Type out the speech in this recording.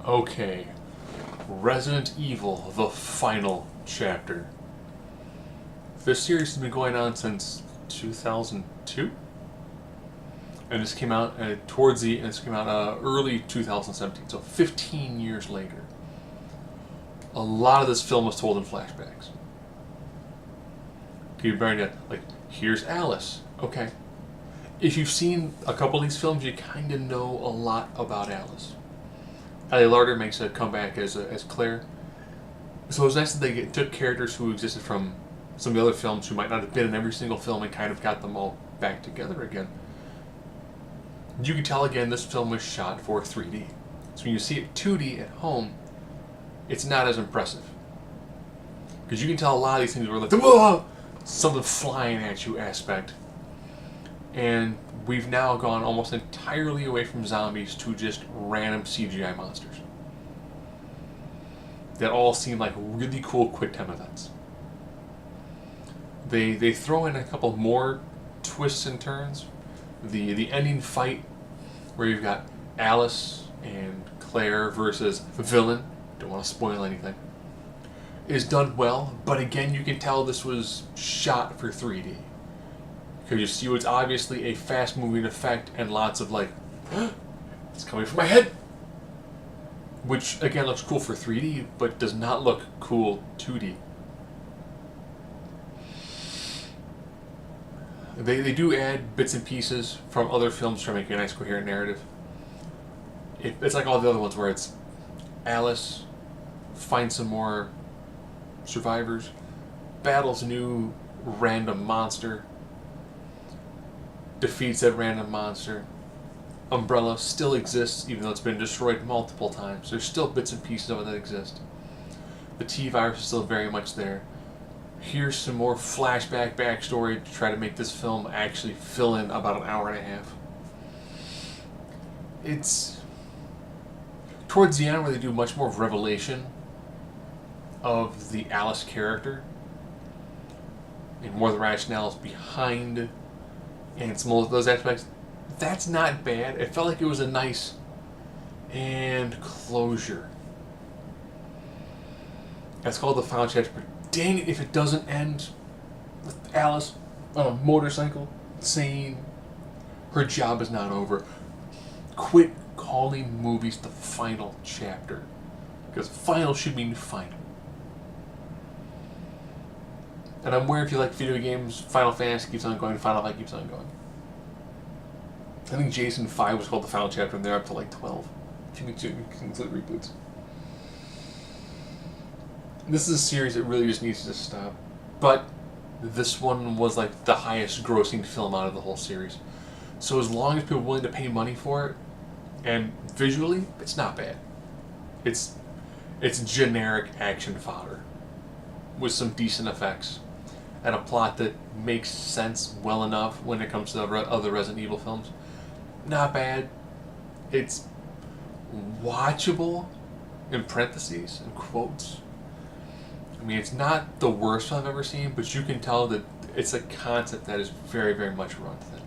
Okay, Resident Evil, the final chapter. This series has been going on since 2002, and this came out early 2017, so 15 years later. A lot of this film was told in flashbacks. Keep in mind, like, here's Alice. Okay. If you've seen a couple of these films, you kind of know a lot about Alice. Ellie Larder makes a comeback as Claire. So it was nice that they took characters who existed from some of the other films who might not have been in every single film and kind of got them all back together again. You can tell again this film was shot for 3D. So when you see it 2D at home, it's not as impressive. Because you can tell a lot of these things were like, whoa! Something flying at you aspect. And we've now gone almost entirely away from zombies to just random CGI monsters that all seem like really cool QuickTime events. They throw in a couple more twists and turns. The ending fight where you've got Alice and Claire versus the villain, don't want to spoil anything, is done well, but again you can tell this was shot for 3D. Because you see what's obviously a fast moving effect and lots of like, it's coming from my head! Which again looks cool for 3D, but does not look cool 2D. They do add bits and pieces from other films to make a nice coherent narrative. It's like all the other ones where it's Alice finds some more survivors, battles a new random monster, defeats that random monster. Umbrella still exists, even though it's been destroyed multiple times. There's still bits and pieces of it that exist. The T-virus is still very much there. Here's some more flashback backstory to try to make this film actually fill in about an hour and a half. It's towards the end where they do much more of revelation of the Alice character and more of the rationales behind and some of those aspects. That's not bad. It felt like it was a nice and closure. That's called the final chapter. But dang it if it doesn't end with Alice on a motorcycle saying her job is not over. Quit calling movies the final chapter. Because final should mean final. And I'm aware if you like video games, Final Fantasy keeps on going, Final Fight keeps on going. I think Jason 5 was called the final chapter, and they're up to like 12. If you can include reboots. This is a series that really just needs to stop. But this one was like the highest grossing film out of the whole series. So as long as people are willing to pay money for it, and visually, it's not bad. It's generic action fodder with some decent effects and a plot that makes sense well enough when it comes to other Resident Evil films. Not bad. It's watchable, in parentheses and quotes. I mean, it's not the worst I've ever seen, but you can tell that it's a concept that is very, very much run thin.